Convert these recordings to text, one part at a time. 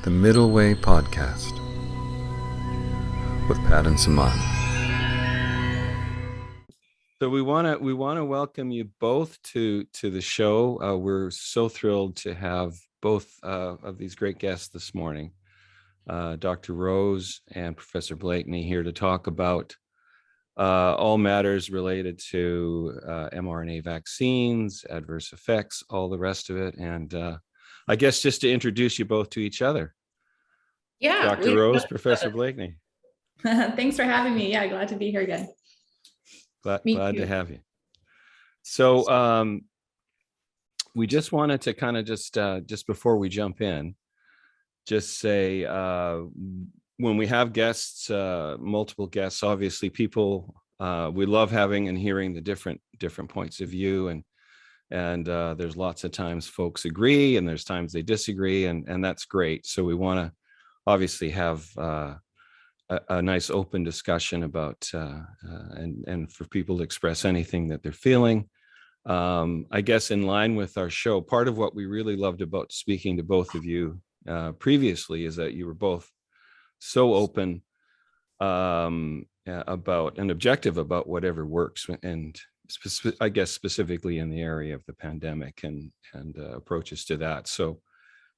The Middle Way Podcast with Pat and Saman. So we want to welcome you both to the show. We're so thrilled to have both of these great guests this morning, Dr. Rose and Professor Blakeney, here to talk about all matters related to mRNA vaccines, adverse effects, all the rest of it. And I guess just to introduce you both to each other. Yeah. Dr. Rose, Professor Blakeney. Thanks for having me. Yeah, glad to be here again. Glad to have you. So we just wanted to kind of just before we jump in, just say when we have guests, multiple guests, obviously people, we love having and hearing the different points of view, and there's lots of times folks agree and there's times they disagree, and that's great. So we want to obviously have a nice open discussion about and for people to express anything that they're feeling. I guess in line with our show, part of what we really loved about speaking to both of you previously is that you were both so open about and objective about whatever works, and I guess specifically in the area of the pandemic and approaches to that. So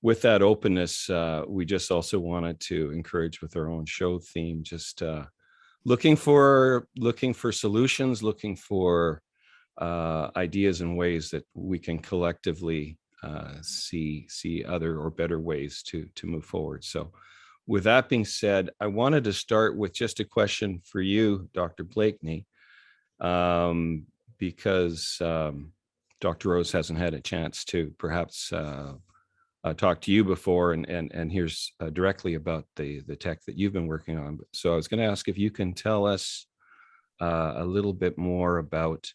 with that openness, we just also wanted to encourage with our own show theme, just looking for solutions, looking for ideas and ways that we can collectively see other or better ways to move forward. So with that being said, I wanted to start with just a question for you, Dr. Blakeney, because Dr. Rose hasn't had a chance to perhaps talk to you before and here's directly about the tech that you've been working on. So I was going to ask if you can tell us a little bit more about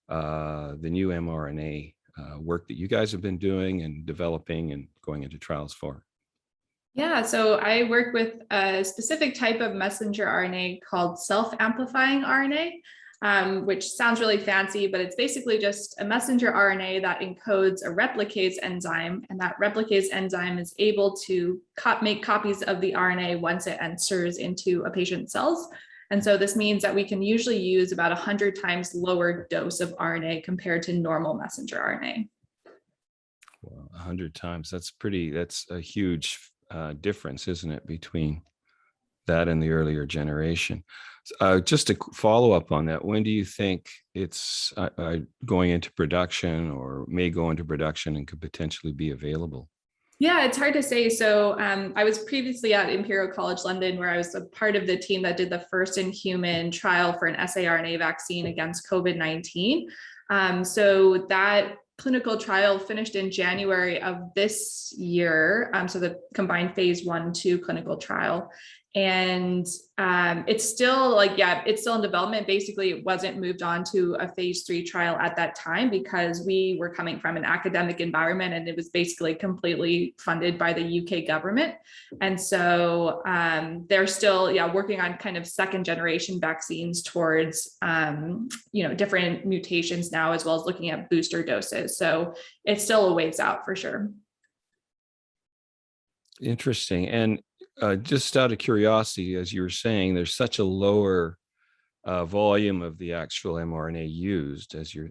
the new mRNA work that you guys have been doing and developing and going into trials for. Yeah, so I work with a specific type of messenger RNA called self-amplifying RNA, which sounds really fancy, but it's basically just a messenger RNA that encodes a replicase enzyme, and that replicase enzyme is able to make copies of the RNA once it enters into a patient's cells. And so this means that we can usually use about 100 times lower dose of RNA compared to normal messenger RNA. Well, 100 times, that's a huge difference, isn't it, between that and the earlier generation. Just to follow up on that, when do you think it's going into production or may go into production and could potentially be available? Yeah, it's hard to say. So I was previously at Imperial College London, where I was a part of the team that did the first in human trial for an siRNA vaccine against COVID-19. So that clinical trial finished in January of this year. So the combined phase 1/2 clinical trial. And it's still it's still in development. Basically, it wasn't moved on to a phase 3 trial at that time because we were coming from an academic environment and it was basically completely funded by the UK government. And so they're still working on kind of second generation vaccines towards different mutations now, as well as looking at booster doses. So it's still a ways out for sure. Interesting. And just out of curiosity, as you were saying, there's such a lower volume of the actual mRNA used, as you're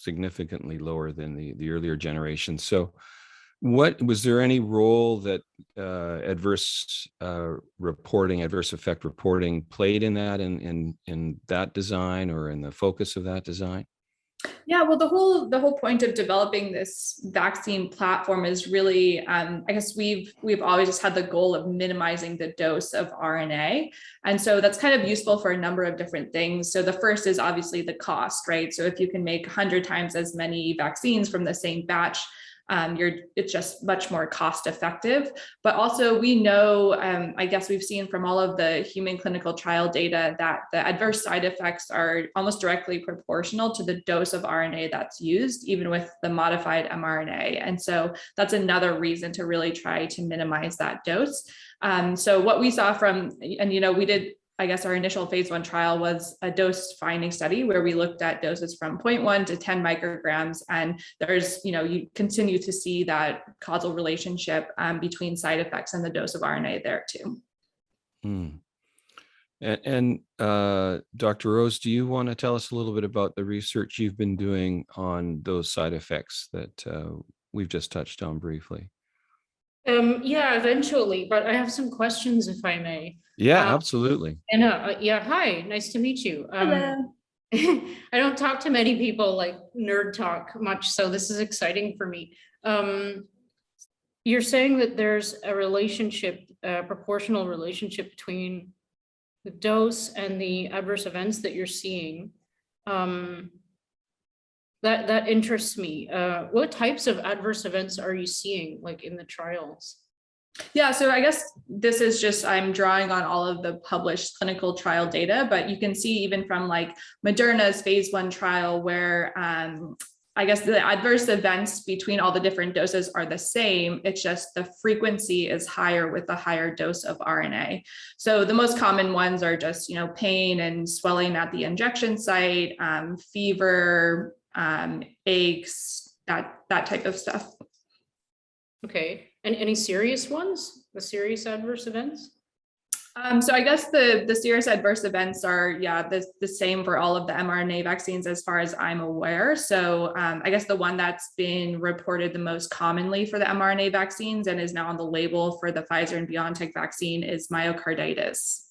significantly lower than the earlier generation. So was there any role that adverse effect reporting played in that, in that design or in the focus of that design? Yeah, well, the whole point of developing this vaccine platform is really, I guess we've always just had the goal of minimizing the dose of RNA. And so that's kind of useful for a number of different things. So the first is obviously the cost, right? So if you can make 100 times as many vaccines from the same batch, it's just much more cost effective. But also we know, I guess we've seen from all of the human clinical trial data that the adverse side effects are almost directly proportional to the dose of RNA that's used, even with the modified mRNA. And so that's another reason to really try to minimize that dose. So what we saw we did I guess our initial phase 1 trial was a dose finding study where we looked at doses from 0.1 to 10 micrograms. And there's, you continue to see that causal relationship between side effects and the dose of RNA there too. And Dr. Rose, do you want to tell us a little bit about the research you've been doing on those side effects that we've just touched on briefly? Yeah, eventually, but I have some questions if I may. Yeah, absolutely. And yeah, hi, nice to meet you. Hello. I don't talk to many people like nerd talk much, so this is exciting for me. You're saying that there's a relationship, a proportional relationship between the dose and the adverse events that you're seeing. That interests me. What types of adverse events are you seeing, like in the trials? Yeah, so I guess this is just, I'm drawing on all of the published clinical trial data, but you can see even from like Moderna's phase 1 trial where I guess the adverse events between all the different doses are the same. It's just the frequency is higher with the higher dose of RNA. So the most common ones are just, pain and swelling at the injection site, fever, aches, that type of stuff. Okay, and any serious ones, the serious adverse events? So I guess the serious adverse events are, the same for all of the mRNA vaccines as far as I'm aware. So I guess the one that's been reported the most commonly for the mRNA vaccines and is now on the label for the Pfizer and BioNTech vaccine is myocarditis.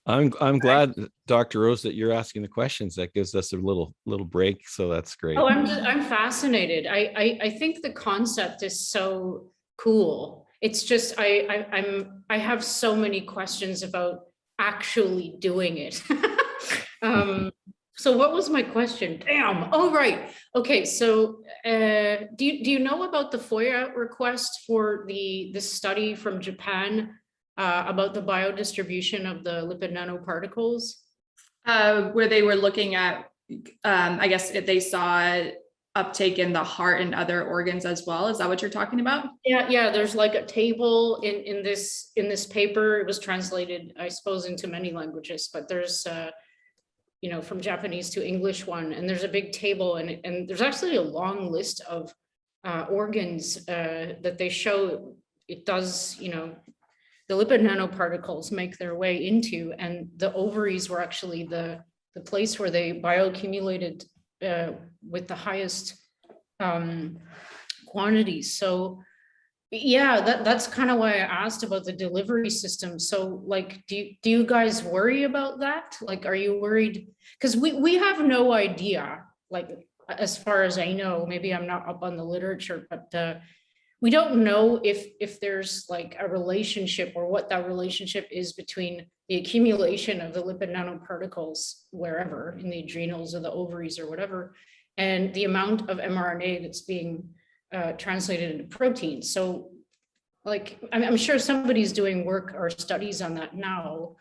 I'm glad, Dr. Rose, that you're asking the questions. That gives us a little break. So that's great. Oh, I'm fascinated. I think the concept is so cool. It's just I have so many questions about actually doing it. So what was my question? Damn. Oh, right. Okay. So do you know about the FOIA request for this study from Japan about the biodistribution of the lipid nanoparticles? Where they were looking at, I guess they saw uptake in the heart and other organs as well. Is that what you're talking about? Yeah. There's like a table in this paper. It was translated, I suppose, into many languages, but there's from Japanese to English one, and there's a big table, and there's actually a long list of organs that they show. It does, the lipid nanoparticles make their way into, and the ovaries were actually the place where they bioaccumulated with the highest quantities. So yeah, that's kind of why I asked about the delivery system. So like, do you guys worry about that? Like, are you worried? Because we have no idea, like, as far as I know, maybe I'm not up on the literature, but we don't know if there's like a relationship or what that relationship is between the accumulation of the lipid nanoparticles wherever in the adrenals or the ovaries or whatever, and the amount of mRNA that's being translated into proteins. So like, I'm sure somebody's doing work or studies on that now,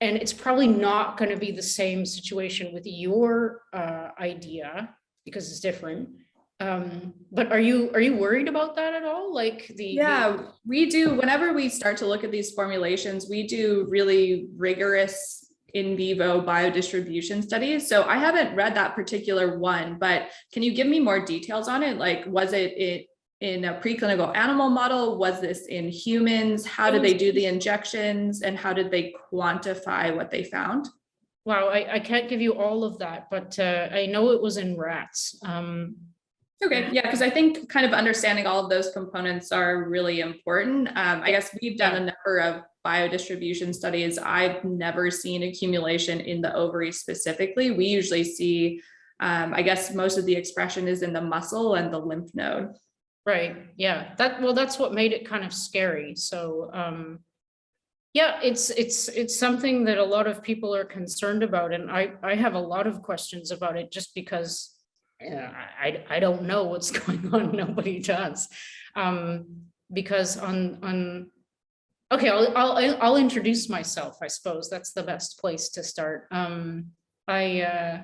and it's probably not going to be the same situation with your idea because it's different. But are you worried about that at all? Like we do. Whenever we start to look at these formulations, we do really rigorous in vivo biodistribution studies. So I haven't read that particular one, but can you give me more details on it? Like, was it in a preclinical animal model? Was this in humans? How did they do the injections, and how did they quantify what they found? Wow, I can't give you all of that, but I know it was in rats. Okay, yeah, because I think kind of understanding all of those components are really important. I guess we've done a number of biodistribution studies. I've never seen accumulation in the ovary specifically. We usually see, I guess most of the expression is in the muscle and the lymph node. Right, yeah, that's what made it kind of scary. So yeah, it's something that a lot of people are concerned about, and I have a lot of questions about it just because I don't know what's going on. Nobody does. Because okay, I'll introduce myself. I suppose that's the best place to start. I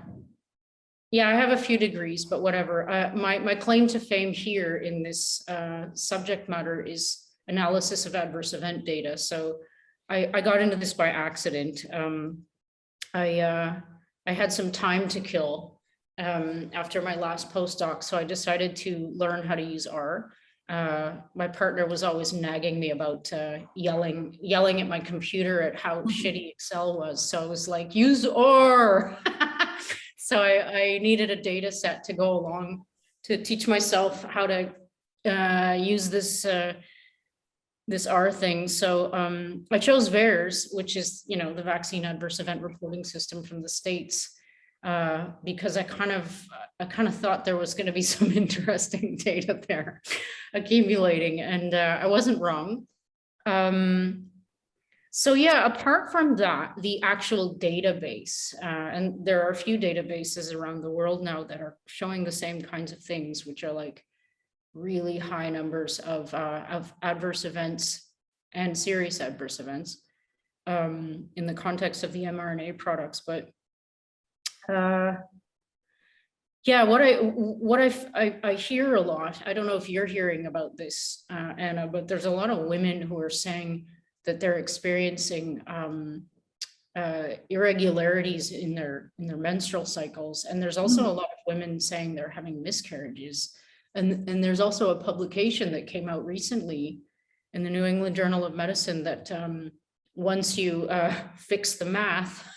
have a few degrees, but whatever. My claim to fame here in this subject matter is analysis of adverse event data. So I got into this by accident. I had some time to kill after my last postdoc, so I decided to learn how to use R. My partner was always nagging me about yelling at my computer at how shitty Excel was. So I was like, use R. So I needed a data set to go along to teach myself how to use this this R thing. So I chose VAERS, which is, you know, the vaccine adverse event reporting system from the States, because I kind of thought there was going to be some interesting data there accumulating, and I wasn't wrong. So yeah, apart from that, the actual database, and there are a few databases around the world now that are showing the same kinds of things, which are like really high numbers of adverse events and serious adverse events in the context of the mRNA products. But yeah, what I hear a lot, I don't know if you're hearing about this, Anna, but there's a lot of women who are saying that they're experiencing irregularities in their menstrual cycles. And there's also a lot of women saying they're having miscarriages. And there's also a publication that came out recently in the New England Journal of Medicine that once you fix the math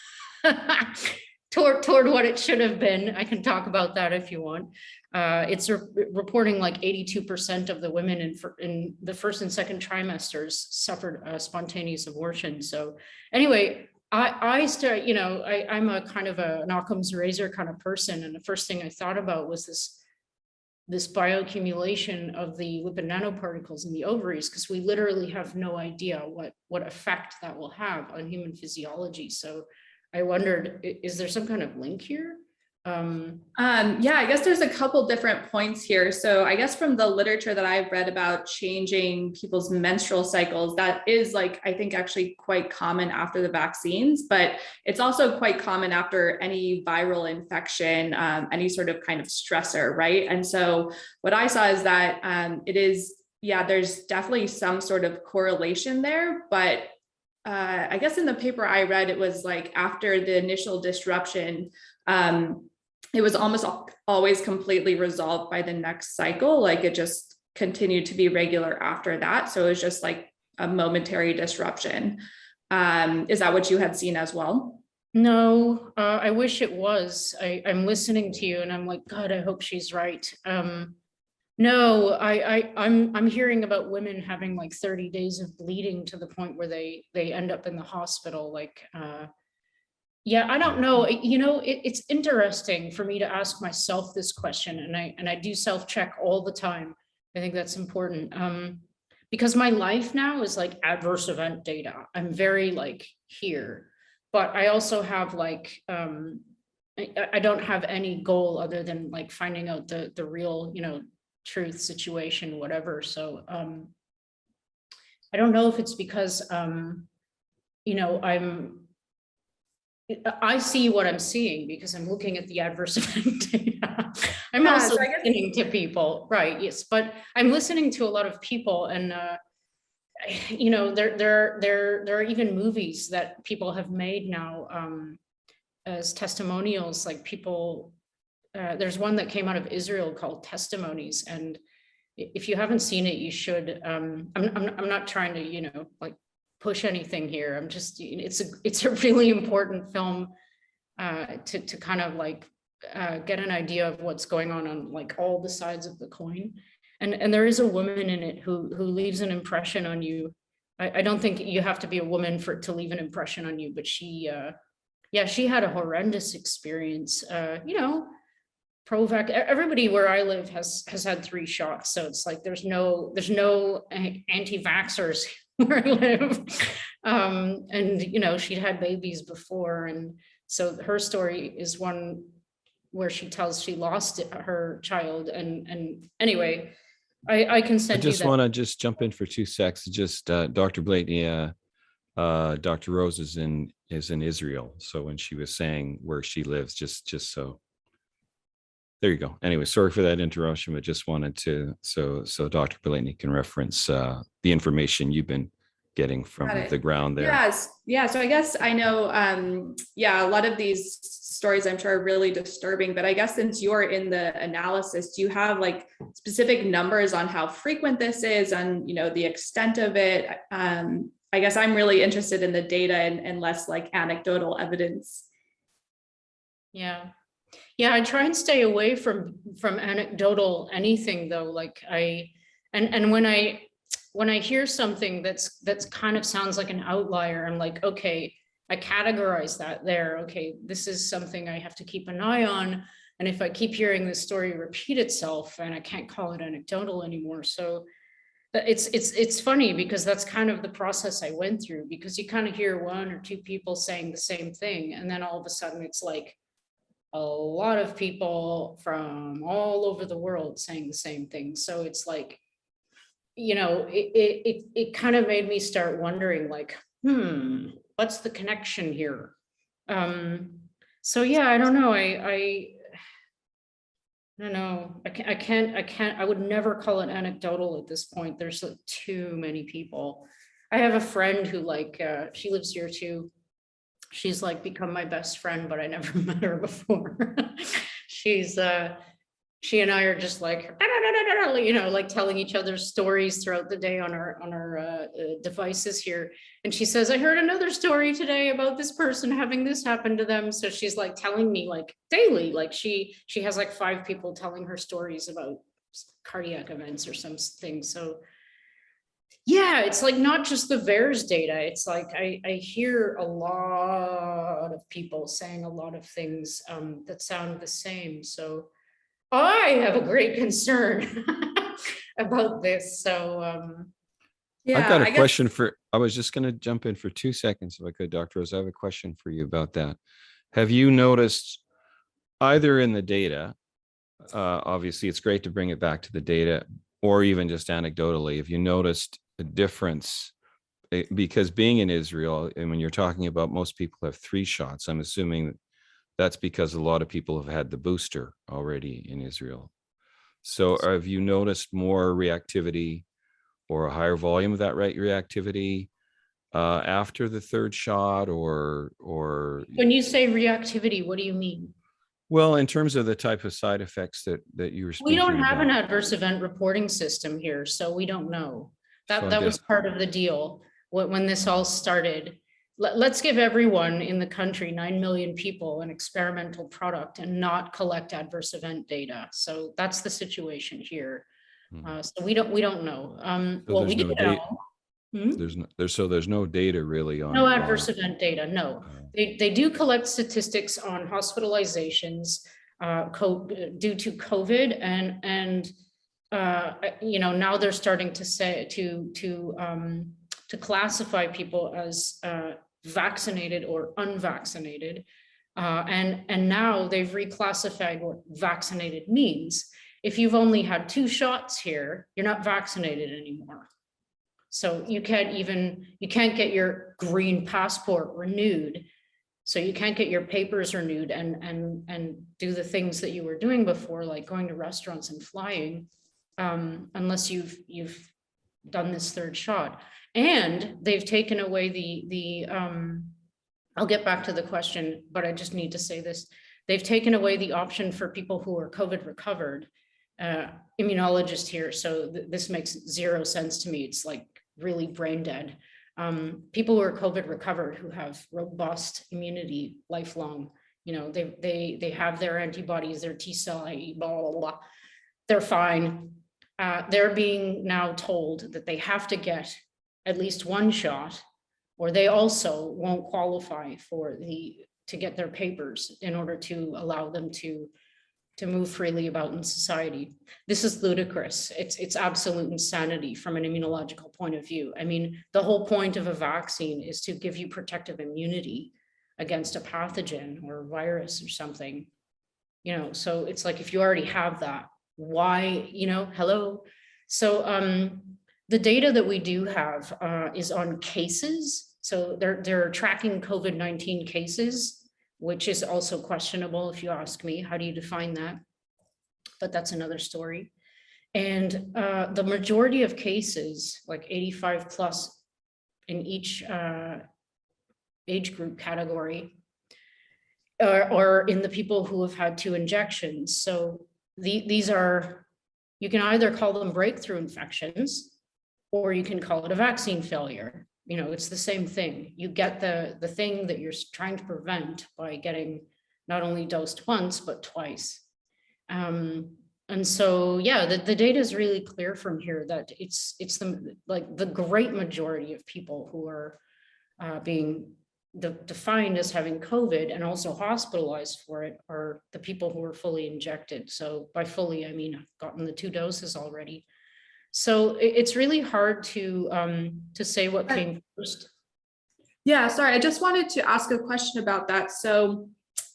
toward what it should have been, I can talk about that if you want. It's reporting like 82% of the women in the first and second trimesters suffered spontaneous abortion. So anyway, I start, you know, I'm a kind of an Occam's razor kind of person. And the first thing I thought about was this bioaccumulation of the lipid nanoparticles in the ovaries, because we literally have no idea what effect that will have on human physiology. So I wondered, is there some kind of link here? Yeah, I guess there's a couple different points here. So I guess from the literature that I've read about changing people's menstrual cycles, that is like, I think actually quite common after the vaccines, but it's also quite common after any viral infection, any sort of kind of stressor, right? And so what I saw is that it is, yeah, there's definitely some sort of correlation there, but I guess in the paper I read, it was like after the initial disruption, it was almost always completely resolved by the next cycle. Like it just continued to be regular after that. So it was just like a momentary disruption. Is that what you had seen as well? No, I wish it was. I'm listening to you and I'm like, God, I hope she's right. No, I'm hearing about women having like 30 days of bleeding to the point where they end up in the hospital. Like, yeah, I don't know. You know, it's interesting for me to ask myself this question, and I do self-check all the time. I think that's important, because my life now is like adverse event data. I'm very like here, but I also have like I don't have any goal other than like finding out the real, you know, truth, situation, whatever. So I don't know if it's because you know, I see what I'm seeing because I'm looking at the adverse event data. I'm also listening to people, right? Yes, but I'm listening to a lot of people, and you know, there are even movies that people have made now as testimonials. Like people, there's one that came out of Israel called Testimonies, and if you haven't seen it, you should. I'm not trying to, you know, like push anything here. I'm just, it's a really important film to kind of like get an idea of what's going on like all the sides of the coin. And there is a woman in it who leaves an impression on you. I don't think you have to be a woman to leave an impression on you, but she, yeah, she had a horrendous experience. You know, Provac, everybody where I live has had 3 shots. So it's like, there's no anti-vaxxers where I live. And, you know, she'd had babies before. And so her story is one where she tells she lost her child. And anyway, I can send you that. I just want to just jump in for 2 seconds. Just Dr. Blatney, Dr. Rose is in Israel. So when she was saying where she lives, just so. There you go. Anyway, sorry for that interruption, but just wanted to, so Dr. Blatney can reference the information you've been getting from the ground there. Yes. Yeah. So I guess I know, yeah, a lot of these stories I'm sure are really disturbing, but I guess since you're in the analysis, do you have like specific numbers on how frequent this is and, you know, the extent of it? I guess I'm really interested in the data and less like anecdotal evidence. Yeah. Yeah, I try and stay away from anecdotal anything though. Like and when I hear something that's kind of sounds like an outlier, I'm like, okay, I categorize that there. Okay, this is something I have to keep an eye on. And if I keep hearing this story repeat itself, and I can't call it anecdotal anymore. So it's funny because that's kind of the process I went through, because you kind of hear one or two people saying the same thing, and then all of a sudden it's like a lot of people from all over the world saying the same thing. So it's like, you know, it kind of made me start wondering like, what's the connection here? So yeah, I don't know. I don't know. I can't, I would never call it anecdotal at this point. There's like too many people. I have a friend who like, she lives here too. She's like become my best friend, but I never met her before. She's, she and I are just like, you know, like telling each other stories throughout the day on our devices here. And she says, I heard another story today about this person having this happen to them. So she's like telling me like daily, like she has like 5 people telling her stories about cardiac events or something. So yeah, it's like not just the VAERS data. It's like I hear a lot of people saying a lot of things that sound the same. So I have a great concern about this. So Yeah, I've got a question I was just going to jump in for 2 seconds if I could, Dr. Rose. I have a question for you about that. Have you noticed either in the data, obviously it's great to bring it back to the data, or even just anecdotally, have you noticed a difference? Because being in Israel, and when you're talking about most people have 3 shots, I'm assuming that's because a lot of people have had the booster already in Israel. So have you noticed more reactivity or a higher volume of that reactivity after the 3rd shot, or when you say reactivity, what do you mean? Well, in terms of the type of side effects that you were speaking about. We don't have an adverse event reporting system here, so we don't know. That was part of the deal when this all started. Let's give everyone in the country, 9 million people, an experimental product and not collect adverse event data. So that's the situation here. So we don't know. So well, we do know. There's no data really on no adverse event data. No, they do collect statistics on hospitalizations due to COVID, and you know, now they're starting to say to classify people as vaccinated or unvaccinated, and now they've reclassified what vaccinated means. If you've only had 2 shots here, you're not vaccinated anymore. So you can't get your green passport renewed. So you can't get your papers renewed and do the things that you were doing before, like going to restaurants and flying, unless you've done this 3rd shot. And they've taken away the I'll get back to the question, but I just need to say this. They've taken away the option for people who are COVID recovered. Immunologist here, so this makes 0 sense to me. It's like really brain dead. People who are COVID recovered, who have robust immunity lifelong, you know, they have their antibodies, their T cell, blah, blah, blah. They're fine. They're being now told that they have to get at least 1 shot, or they also won't qualify to get their papers in order to allow them to move freely about in society. This is ludicrous. It's absolute insanity from an immunological point of view. I mean, the whole point of a vaccine is to give you protective immunity against a pathogen or a virus or something, you know, so it's like, if you already have that, why, you know, hello. So the data that we do have is on cases. So they're tracking COVID-19 cases, which is also questionable if you ask me. How do you define that? But that's another story. And the majority of cases, like 85+% in each age group category, or in the people who have had 2 injections. So these are, you can either call them breakthrough infections, or you can call it a vaccine failure. You know, it's the same thing. You get the thing that you're trying to prevent by getting not only dosed once, but twice. And so, yeah, the data is really clear from here that it's the great majority of people who are being defined as having COVID and also hospitalized for it are the people who are fully injected. So by fully, I mean, I've gotten the 2 doses already. So it's really hard to say what came first. Yeah, sorry, I just wanted to ask a question about that. So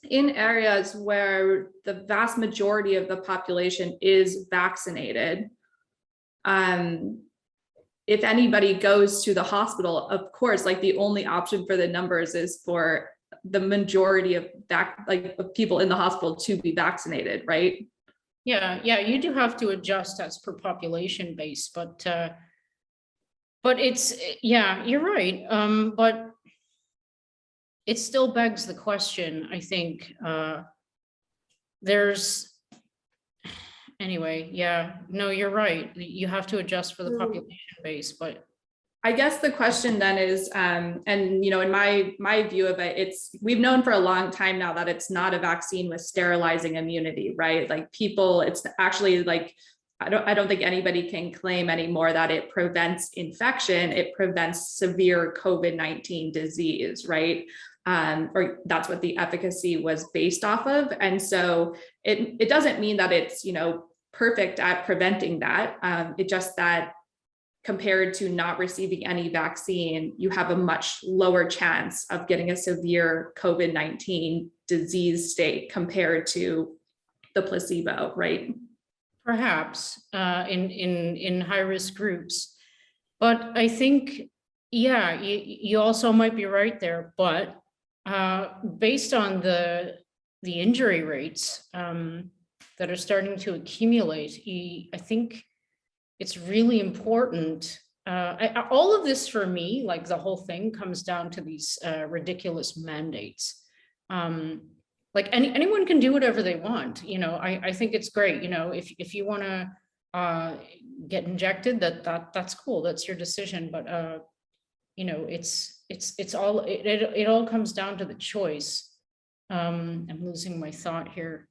in areas where the vast majority of the population is vaccinated, if anybody goes to the hospital, of course, like the only option for the numbers is for the majority of of people in the hospital to be vaccinated, right? Yeah, you do have to adjust as per population base, but it's, yeah, you're right. But it still begs the question, I think. Anyway, yeah, no, you're right. You have to adjust for the population base, but I guess the question then is, and you know, in my view of it, we've known for a long time now that it's not a vaccine with sterilizing immunity, right? Like people, it's actually like, I don't think anybody can claim anymore that it prevents infection. It prevents severe COVID-19 disease, right? Or that's what the efficacy was based off of. And so it doesn't mean that it's, you know, perfect at preventing that. It just that compared to not receiving any vaccine, you have a much lower chance of getting a severe COVID-19 disease state compared to the placebo, right? Perhaps in high risk groups. But I think, yeah, you also might be right there, but based on the injury rates that are starting to accumulate, I think it's really important. All of this for me, like the whole thing comes down to these ridiculous mandates. Like anyone can do whatever they want. You know, I think it's great. You know, if you want to get injected, that's cool. That's your decision. But you know, it all comes down to the choice. I'm losing my thought here.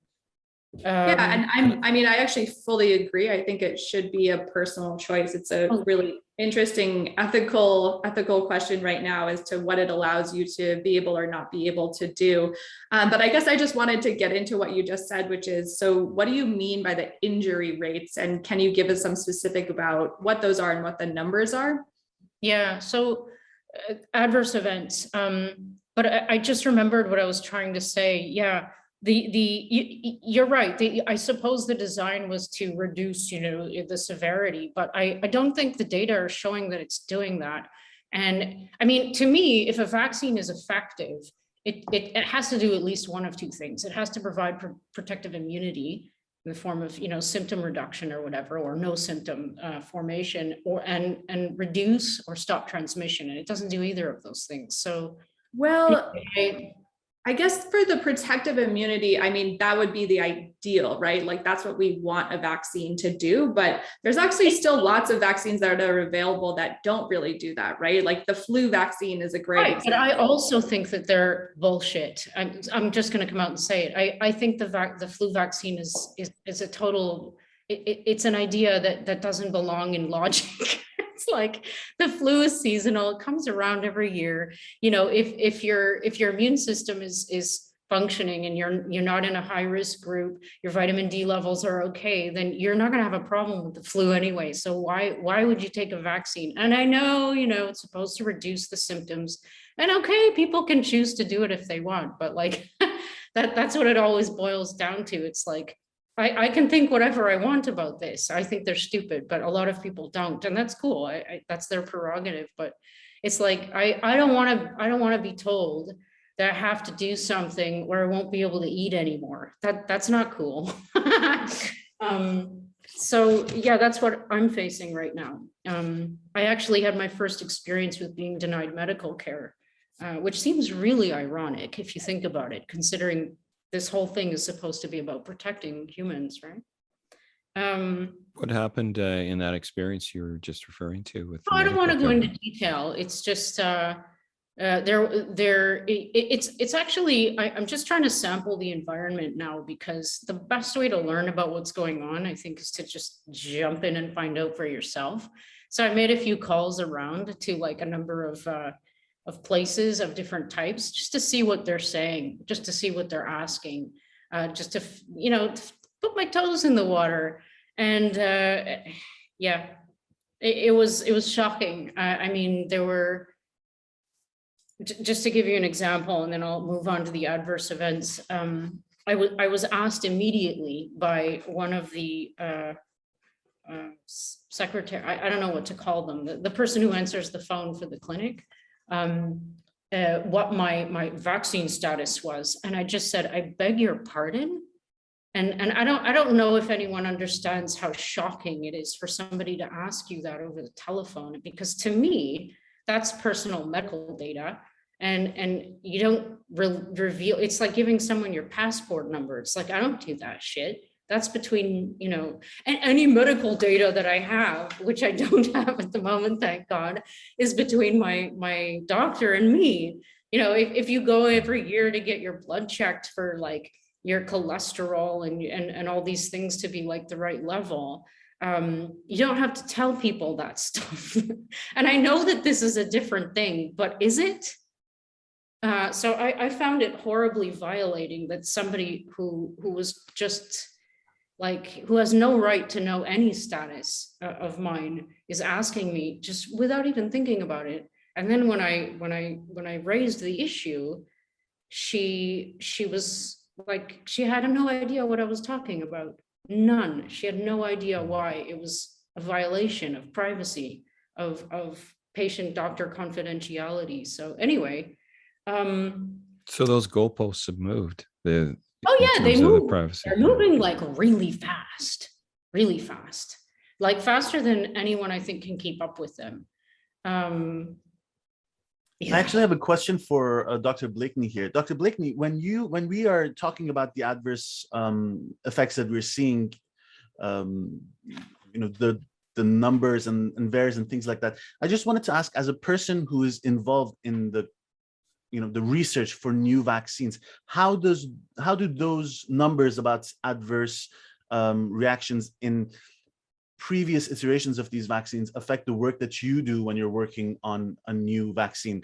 Yeah, and I mean, I actually fully agree. I think it should be a personal choice. It's a really interesting ethical question right now as to what it allows you to be able or not be able to do. But I guess I just wanted to get into what you just said, which is, so what do you mean by the injury rates? And can you give us some specific about what those are and what the numbers are? Yeah, so adverse events. But I just remembered what I was trying to say. Yeah. You're right. I suppose the design was to reduce, you know, the severity, but I don't think the data are showing that it's doing that. And I mean, to me, if a vaccine is effective, it has to do at least one of 2 things. It has to provide protective immunity in the form of, you know, symptom reduction or whatever, or no symptom formation, or and reduce or stop transmission. And it doesn't do either of those things. So, well, I guess for the protective immunity, I mean, that would be the ideal, right? Like that's what we want a vaccine to do, but there's actually still lots of vaccines that are available that don't really do that, right? Like the flu vaccine is a great example. But I also think that they're bullshit. I'm just going to come out and say it. I think the flu vaccine is a total, it's an idea that doesn't belong in logic. It's like the flu is seasonal, it comes around every year. You know, if your immune system is functioning and you're not in a high risk group, your vitamin D levels are okay, then you're not going to have a problem with the flu anyway. So why would you take a vaccine? And I know, you know, it's supposed to reduce the symptoms, and okay, people can choose to do it if they want, but like that's what it always boils down to. It's like, I can think whatever I want about this. I think they're stupid, but a lot of people don't, and that's cool. That's their prerogative. But it's like I don't want to be told that I have to do something where I won't be able to eat anymore. That's not cool. So yeah, that's what I'm facing right now. I actually had my first experience with being denied medical care, which seems really ironic if you think about it, considering this whole thing is supposed to be about protecting humans, right? What happened in that experience you were just referring to with the I don't want to medical go care? into detail. It's just it's actually I'm just trying to sample the environment now, because the best way to learn about what's going on, I think, is to just jump in and find out for yourself. So I made a few calls around to like a number of places of different types, just to see what they're saying, just to see what they're asking, just to put my toes in the water. And yeah, it was shocking. I mean, there were, just to give you an example, and then I'll move on to the adverse events. I was asked immediately by one of the secretary, I don't know what to call them, the person who answers the phone for the clinic, what my vaccine status was. And I just said, I beg your pardon. And I don't know if anyone understands how shocking it is for somebody to ask you that over the telephone, because to me, that's personal medical data. And you don't reveal, it's like giving someone your passport number. It's like, I don't do that shit. That's between, and any medical data that I have, which I don't have at the moment, thank God, is between my doctor and me. If you go every year to get your blood checked for like your cholesterol and all these things to be like the right level, you don't have to tell people that stuff. And I know that this is a different thing, but is it? So I found it horribly violating that somebody who was just like, who has no right to know any status of mine is asking me just without even thinking about it. And then when I raised the issue, she was like, she had no idea what I was talking about. None. She had no idea why it was a violation of privacy, of patient doctor confidentiality. So anyway. So those goalposts have moved. Oh yeah, they move. Privacy. They're moving like really fast, like faster than anyone I think can keep up with them. Yeah. I actually have a question for Dr. Blakeney here. Dr. Blakeney, when we are talking about the adverse effects that we're seeing, the numbers and VAERS and things like that, I just wanted to ask, as a person who is involved in the research for new vaccines, how do those numbers about adverse reactions in previous iterations of these vaccines affect the work that you do when you're working on a new vaccine?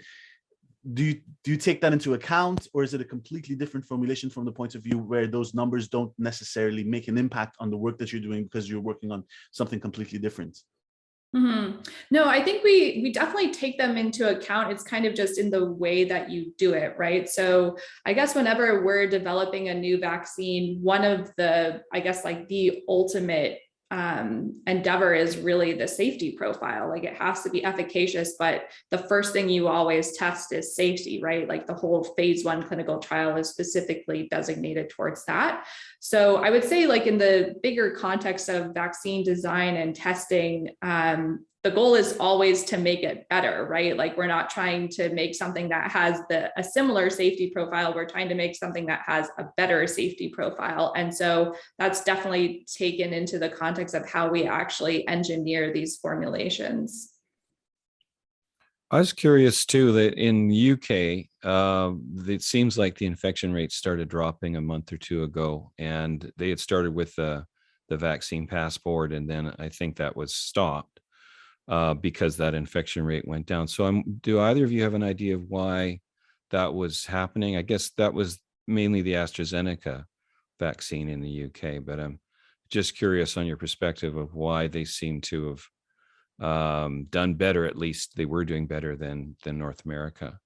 Do you take that into account, or is it a completely different formulation from the point of view where those numbers don't necessarily make an impact on the work that you're doing because you're working on something completely different? Mm-hmm. No, I think we definitely take them into account. It's kind of just in the way that you do it, right? So I guess whenever we're developing a new vaccine, one of the, I guess like the ultimate endeavor is really the safety profile. Like, it has to be efficacious, but the first thing you always test is safety, right? Like, the whole phase 1 clinical trial is specifically designated towards that. So I would say, like, in the bigger context of vaccine design and testing, the goal is always to make it better, right? Like, we're not trying to make something that has a similar safety profile. We're trying to make something that has a better safety profile. And so that's definitely taken into the context of how we actually engineer these formulations. I was curious too that in the UK, it seems like the infection rate started dropping a month or two ago, and they had started with the vaccine passport, and then I think that was stopped because that infection rate went down. So do either of you have an idea of why that was happening? I guess that was mainly the AstraZeneca vaccine in the UK, but I'm just curious on your perspective of why they seem to have done better. At least they were doing better than North America.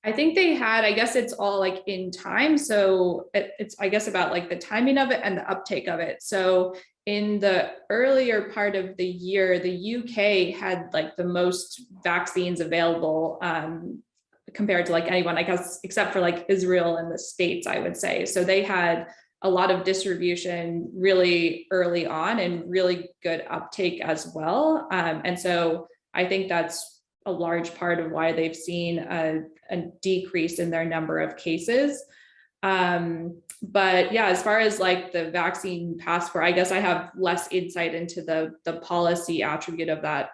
I think they had, I guess it's all like in time. So it's, I guess, about like the timing of it and the uptake of it. So in the earlier part of the year, the UK had like the most vaccines available compared to like anyone, I guess, except for like Israel and the States, I would say. So they had a lot of distribution really early on and really good uptake as well. And so I think that's a large part of why they've seen a decrease in their number of cases. But yeah, as far as like the vaccine passport, I guess I have less insight into the policy attribute of that.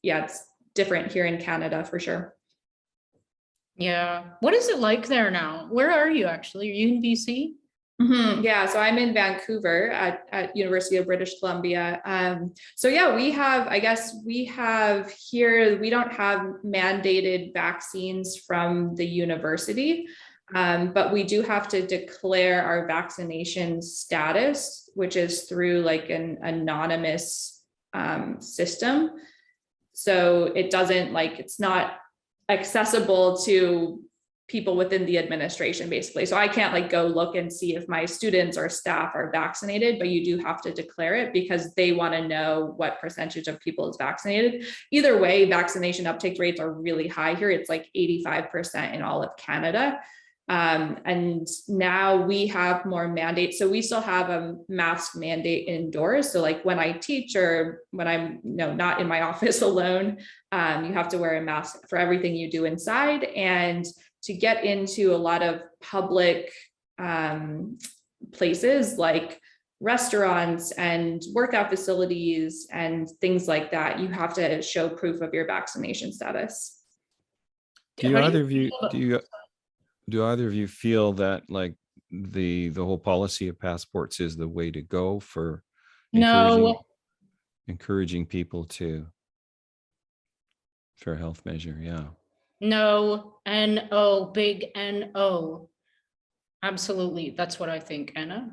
Yeah, it's different here in Canada for sure. Yeah. What is it like there now? Where are you actually? Are you in BC? Yeah, so I'm in Vancouver at University of British Columbia. So yeah, we have here, we don't have mandated vaccines from the university, but we do have to declare our vaccination status, which is through like an anonymous system. So it doesn't it's not accessible to people within the administration, basically. So I can't go look and see if my students or staff are vaccinated, but you do have to declare it because they want to know what percentage of people is vaccinated. Either way, vaccination uptake rates are really high here. It's like 85% in all of Canada. And now we have more mandates. So we still have a mask mandate indoors. So like when I teach or when I'm not in my office alone, you have to wear a mask for everything you do inside. And to get into a lot of public places like restaurants and workout facilities and things like that, you have to show proof of your vaccination status. Do either of you feel that like the whole policy of passports is the way to go for encouraging people for a health measure? Yeah. No, N-O, big N-O. Absolutely. That's what I think, Anna.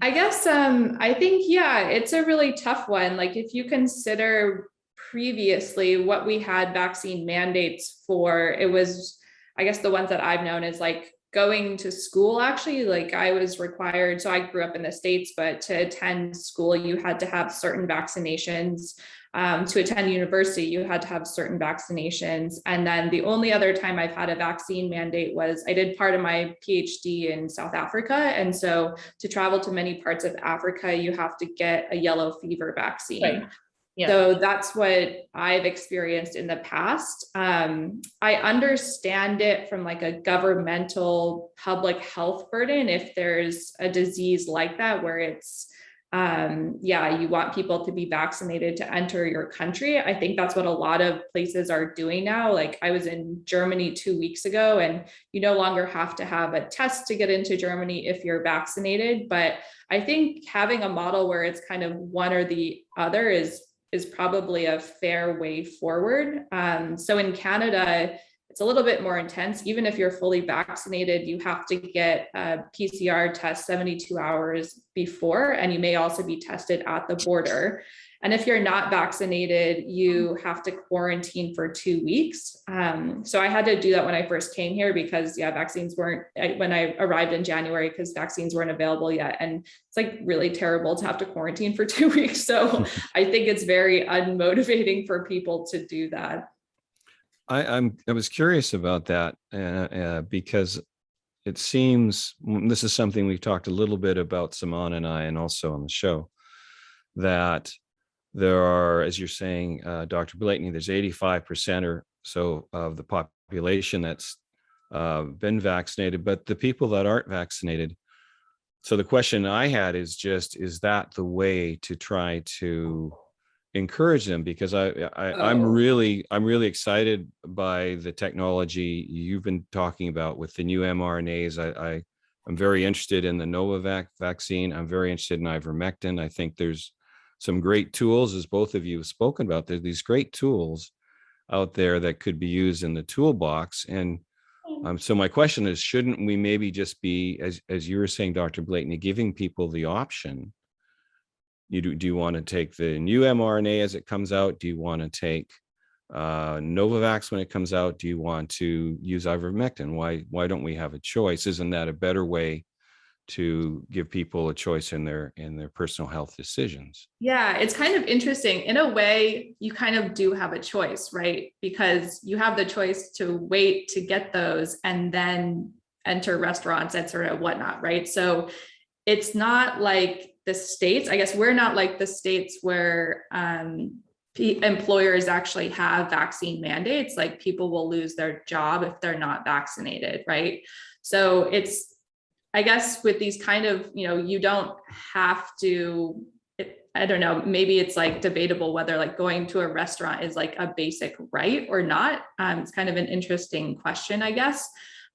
I guess, I think, yeah, it's a really tough one. Like if you consider previously what we had vaccine mandates for, it was, I guess the ones that I've known is like going to school. Actually, like I was required, so I grew up in the States, but to attend school, you had to have certain vaccinations. To attend university, you had to have certain vaccinations. And then the only other time I've had a vaccine mandate was I did part of my PhD in South Africa. And so to travel to many parts of Africa, you have to get a yellow fever vaccine. Right. Yeah. So that's what I've experienced in the past. I understand it from like a governmental public health burden. If there's a disease like that, where it's, you want people to be vaccinated to enter your country. I think that's what a lot of places are doing now. Like I was in Germany 2 weeks ago, and you no longer have to have a test to get into Germany if you're vaccinated. But I think having a model where it's kind of one or the other is probably a fair way forward. So in Canada, it's a little bit more intense. Even if you're fully vaccinated, you have to get a PCR test 72 hours before, and you may also be tested at the border. And if you're not vaccinated, you have to quarantine for 2 weeks. So I had to do that when I first came here because vaccines weren't, when I arrived in January, because vaccines weren't available yet. And it's like really terrible to have to quarantine for 2 weeks. So I think it's very unmotivating for people to do that. I was curious about that because it seems, this is something we've talked a little bit about, Simone and I, and also on the show, that there are, as you're saying, Dr. Blakeney, there's 85% or so of the population that's been vaccinated, but the people that aren't vaccinated. So the question I had is just, is that the way to try to encourage them? Because I'm really excited by the technology you've been talking about with the new mRNAs. I'm very interested in the Novavax vaccine. I'm very interested in ivermectin. I think there's some great tools, as both of you have spoken about. There's these great tools out there that could be used in the toolbox. And so my question is, shouldn't we maybe just be, as you were saying, Dr. Blakeney, giving people the option? Do you want to take the new mRNA as it comes out? Do you want to take Novavax when it comes out? Do you want to use ivermectin? Why don't we have a choice? Isn't that a better way to give people a choice in their personal health decisions? Yeah, it's kind of interesting. In a way, you kind of do have a choice, right? Because you have the choice to wait to get those and then enter restaurants, et cetera, whatnot, right? So it's not like the States, I guess we're not like the States where employers actually have vaccine mandates, like people will lose their job if they're not vaccinated, right? So it's, I guess with these kind of, you don't have to, I don't know, maybe it's like debatable whether like going to a restaurant is like a basic right or not. It's kind of an interesting question, I guess.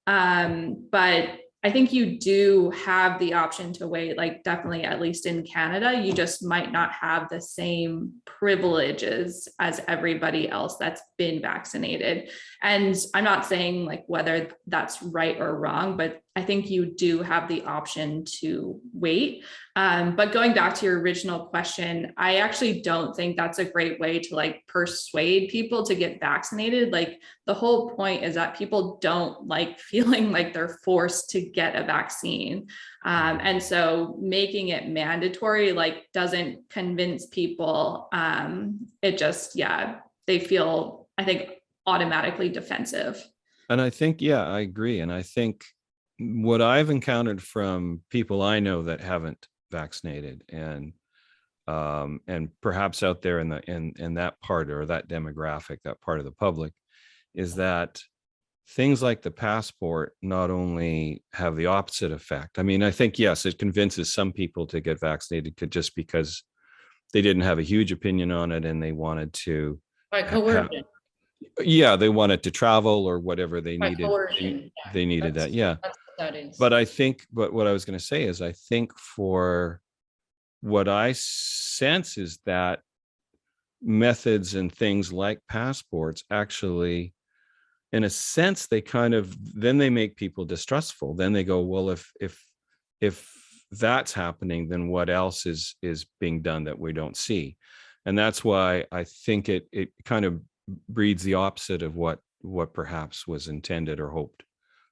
But I think you do have the option to wait, like definitely, at least in Canada, you just might not have the same privileges as everybody else that's been vaccinated. And I'm not saying like whether that's right or wrong, but I think you do have the option to wait. But going back to your original question, I actually don't think that's a great way to like persuade people to get vaccinated. Like the whole point is that people don't like feeling like they're forced to get a vaccine. And so making it mandatory like doesn't convince people. It just, they feel, I think, automatically defensive. And I think, I agree. And I think what I've encountered from people I know that haven't vaccinated and perhaps out there in that part or that demographic, that part of the public, is that things like the passport not only have the opposite effect. I mean, I think, yes, it convinces some people to get vaccinated just because they didn't have a huge opinion on it and they wanted to. By coercion. They wanted to travel or whatever they needed. They needed that. Yeah. That's what that is. But I think, what I was going to say is, I think for what I sense is that methods and things like passports actually, in a sense, they kind of, then they make people distrustful. Then they go, well, if that's happening, then what else is being done that we don't see? And that's why I think it kind of breeds the opposite of what perhaps was intended or hoped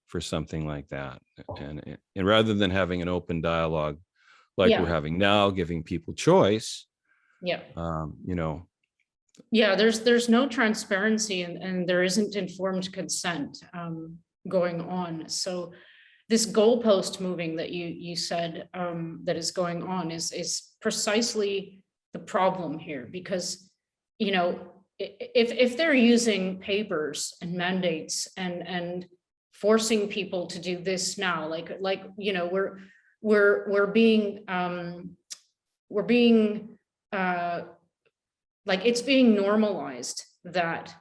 for something like that. And rather than having an open dialogue like we're having now, giving people choice. There's no transparency and there isn't informed consent going on. So this goalpost moving that you said that is going on is precisely the problem here, because if they're using papers and mandates and forcing people to do this now, we're being like, it's being normalized that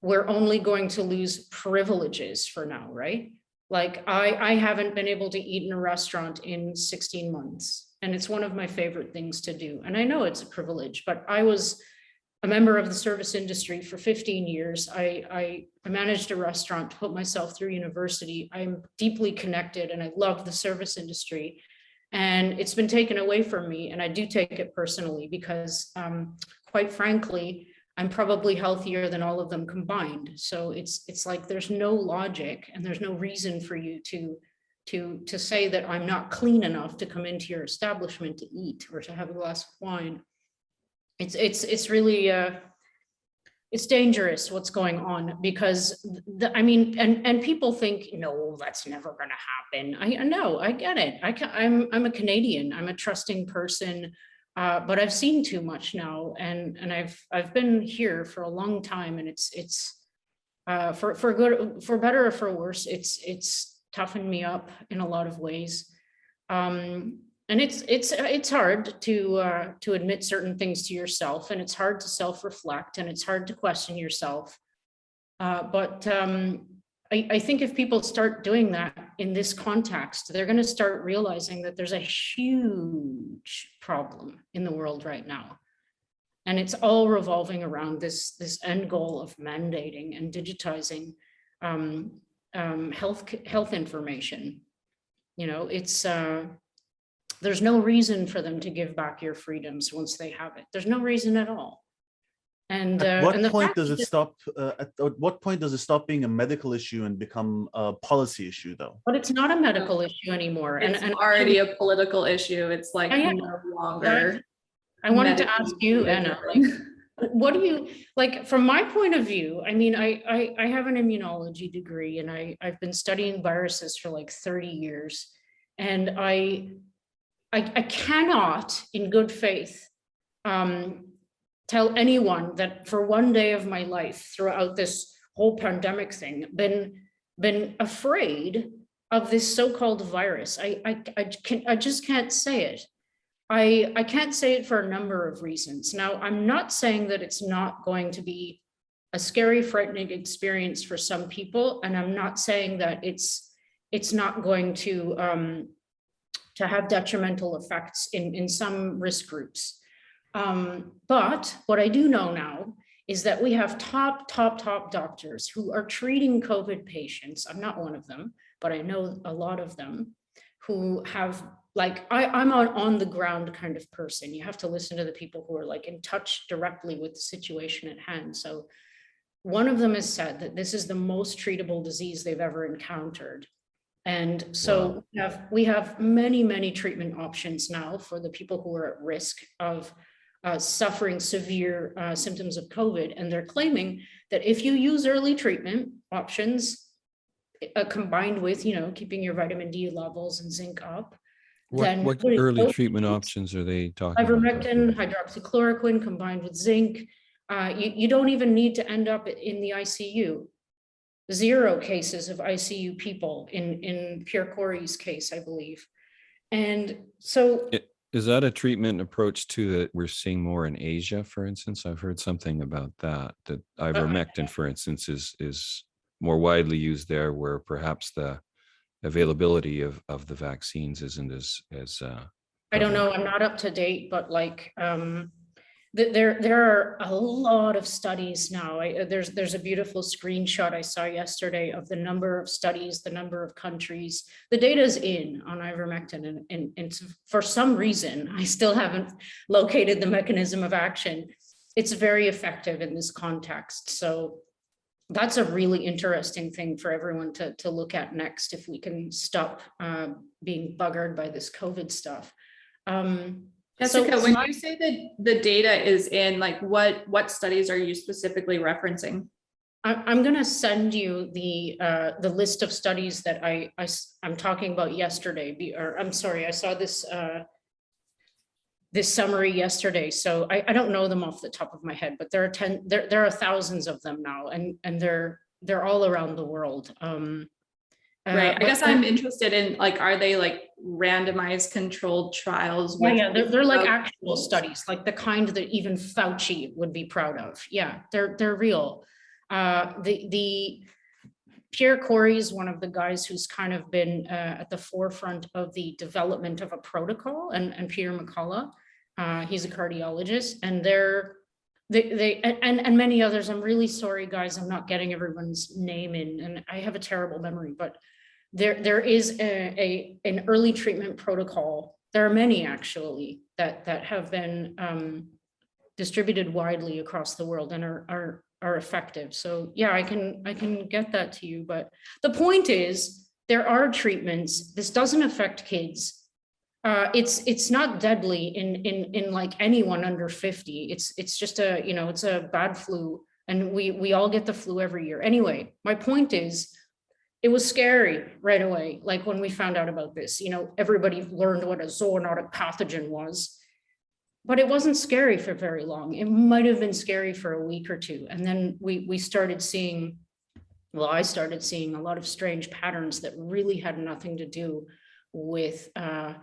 we're only going to lose privileges for now, right? Like I haven't been able to eat in a restaurant in 16 months, and it's one of my favorite things to do. And I know it's a privilege, but I was a member of the service industry for 15 years. I managed a restaurant to put myself through university. I'm deeply connected and I love the service industry. And it's been taken away from me. And I do take it personally because quite frankly, I'm probably healthier than all of them combined. So it's like there's no logic and there's no reason for you to say that I'm not clean enough to come into your establishment to eat or to have a glass of wine. It's really it's dangerous what's going on, because and people think, no, that's never going to happen. I know, I get it. I'm a Canadian. I'm a trusting person, but I've seen too much now, and I've been here for a long time, and it's for good, for better or for worse. It's toughened me up in a lot of ways. And it's hard to admit certain things to yourself, and it's hard to self-reflect, and it's hard to question yourself. But I think if people start doing that in this context, they're going to start realizing that there's a huge problem in the world right now. And it's all revolving around this end goal of mandating and digitizing health information. There's no reason for them to give back your freedoms once they have it. There's no reason at all. And at what point does it stop? At what point does it stop being a medical issue and become a policy issue, though? But it's not a medical issue anymore. It's already a political issue. It's like no longer. I wanted to ask you, Anna. what do you, like, from my point of view, I mean, I have an immunology degree and I've been studying viruses for like 30 years. And I cannot in good faith tell anyone that for one day of my life throughout this whole pandemic thing, been afraid of this so-called virus. I just can't say it. I can't say it for a number of reasons. Now, I'm not saying that it's not going to be a scary, frightening experience for some people, and I'm not saying that it's not going to have detrimental effects in some risk groups. But what I do know now is that we have top doctors who are treating COVID patients. I'm not one of them, but I know a lot of them who have, like, I'm on the ground kind of person. You have to listen to the people who are like in touch directly with the situation at hand. So one of them has said that this is the most treatable disease they've ever encountered. And so we have many treatment options now for the people who are at risk of suffering severe symptoms of COVID. And they're claiming that if you use early treatment options, combined with, keeping your vitamin D levels and zinc up, What early treatment options are they talking about? Ivermectin, hydroxychloroquine combined with zinc. You don't even need to end up in the ICU. 0 cases of ICU people in Pierre Corey's case, I believe. And so is that a treatment approach too that we're seeing more in Asia, for instance? I've heard something about that ivermectin, for instance, is more widely used there, where perhaps the availability of the vaccines isn't as I don't know, I'm not up to date, but like there are a lot of studies now. There's a beautiful screenshot I saw yesterday of the number of studies, the number of countries. The data is in on ivermectin, and for some reason I still haven't located the mechanism of action. It's very effective in this context. So that's a really interesting thing for everyone to look at next, if we can stop being buggered by this COVID stuff. Jessica, when you say that the data is in, like, what studies are you specifically referencing? I'm going to send you the list of studies that I'm talking about yesterday. Or I'm sorry, I saw this this summary yesterday. So I don't know them off the top of my head, but there are thousands of them now, and they're all around the world. Right. I guess I'm interested in, like, are they like randomized controlled trials? Yeah, they're like actual studies, like the kind that even Fauci would be proud of. Yeah, they're real. The Pierre Corey is one of the guys who's kind of been at the forefront of the development of a protocol, and Peter McCullough, he's a cardiologist, and and many others. I'm really sorry, guys, I'm not getting everyone's name in, and I have a terrible memory, but there is an early treatment protocol. There are many actually that have been distributed widely across the world and are effective. So yeah, I can get that to you. But the point is, there are treatments. This doesn't affect kids. It's not deadly in like anyone under 50. It's just it's a bad flu, and we all get the flu every year. Anyway, my point is, it was scary right away. Like when we found out about this, everybody learned what a zoonotic pathogen was, but it wasn't scary for very long. It might have been scary for a week or two. And then we started seeing, I started seeing a lot of strange patterns that really had nothing to do with a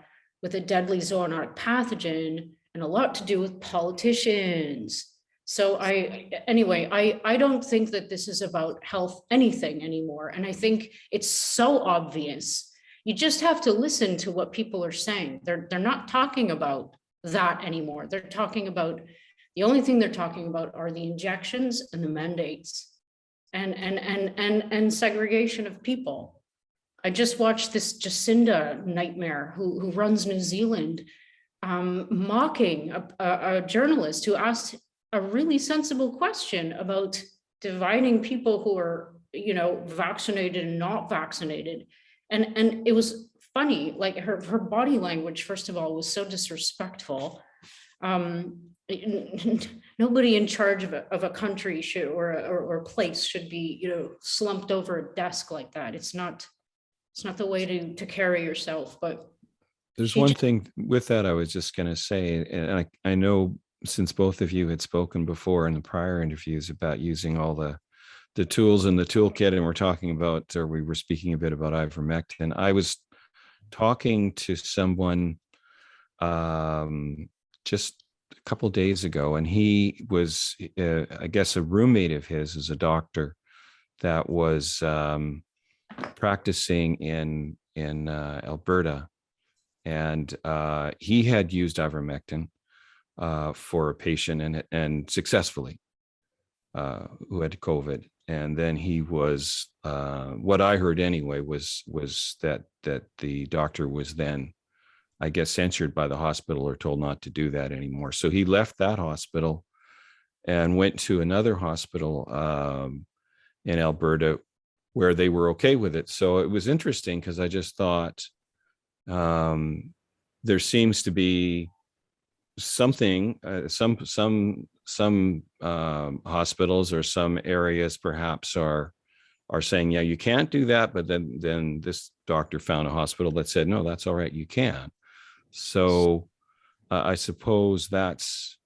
deadly zoonotic pathogen, and a lot to do with politicians. So I don't think that this is about health anything anymore. And I think it's so obvious. You just have to listen to what people are saying. They're not talking about that anymore. They're talking about, the only thing they're talking about are the injections and the mandates and segregation of people. I just watched this Jacinda nightmare who runs New Zealand, mocking a journalist who asked a really sensible question about dividing people who are, vaccinated and not vaccinated. And it was funny, like her body language, first of all, was so disrespectful. nobody in charge of a country should or place should be, you know, slumped over a desk like that. It's not the way to carry yourself. But there's one thing with that I was just going to say, and I know since both of you had spoken before in the prior interviews about using all the tools in the toolkit, and we're talking about, or we were speaking a bit about ivermectin. I was talking to someone just a couple days ago, and he was, I guess, a roommate of his is a doctor that was practicing in Alberta, and he had used ivermectin for a patient and successfully who had COVID. And then he was, what I heard anyway, was that the doctor was then, I guess, censured by the hospital or told not to do that anymore. So he left that hospital and went to another hospital in Alberta where they were okay with it. So it was interesting because I just thought there seems to be something, some hospitals or some areas perhaps are saying, yeah, you can't do that. But then this doctor found a hospital that said, no, that's all right, you can. So I suppose that's,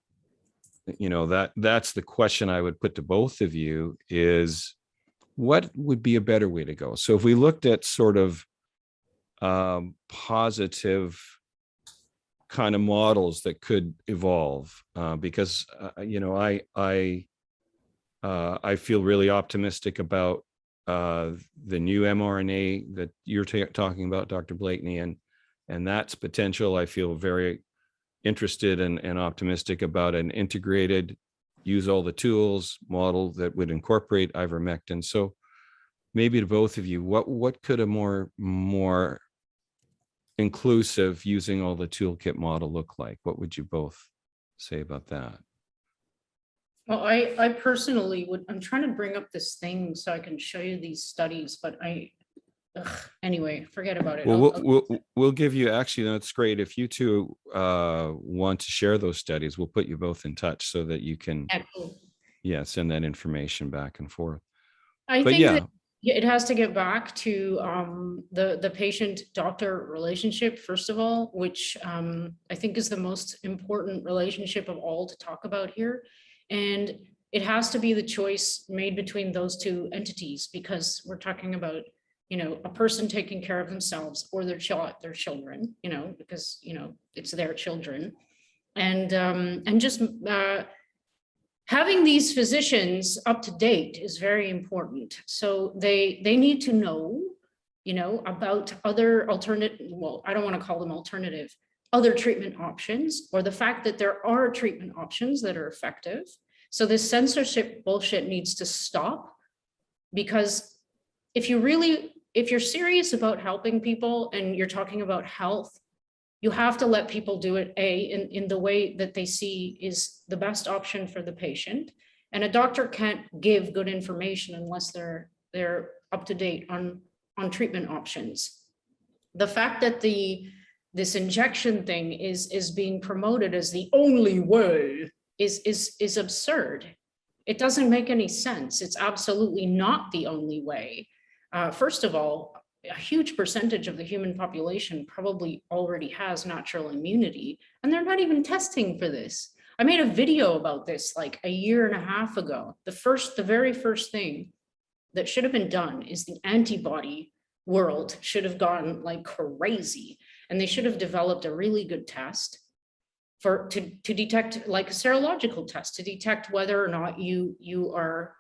you know, that's the question I would put to both of you is, what would be a better way to go? So if we looked at sort of positive kind of models that could evolve, because you know, I feel really optimistic about the new mRNA that you're talking about, Dr. Blakeney, and that's potential. I feel very interested and optimistic about an integrated, use all the tools model that would incorporate ivermectin. So maybe to both of you, what could a more inclusive, using all the toolkit model look like? What would you both say about that? Well, I personally would, I'm trying to bring up this thing so I can show you these studies, but anyway, forget about it. Well, we'll give you, actually, that's great. If you two want to share those studies, we'll put you both in touch so that you can, send that information back and forth. I think that it has to get back to the patient-doctor relationship, first of all, which I think is the most important relationship of all to talk about here. And it has to be the choice made between those two entities, because we're talking about, you know, a person taking care of themselves or their children, you know, because, you know, it's their children. And just having these physicians up to date is very important. So they need to know, you know, about other alternative, well, I don't want to call them alternative, other treatment options, or the fact that there are treatment options that are effective. So this censorship bullshit needs to stop, because if you're serious about helping people and you're talking about health, you have to let people do it in the way that they see is the best option for the patient. And a doctor can't give good information unless they're up to date on treatment options. The fact that this injection thing is being promoted as the only way is absurd. It doesn't make any sense. It's absolutely not the only way. First of all, a huge percentage of the human population probably already has natural immunity, and they're not even testing for this. I made a video about this like a year and a half ago. The very first thing that should have been done is the antibody world should have gone like crazy, and they should have developed a really good test to detect, like a serological test, to detect whether or not you are,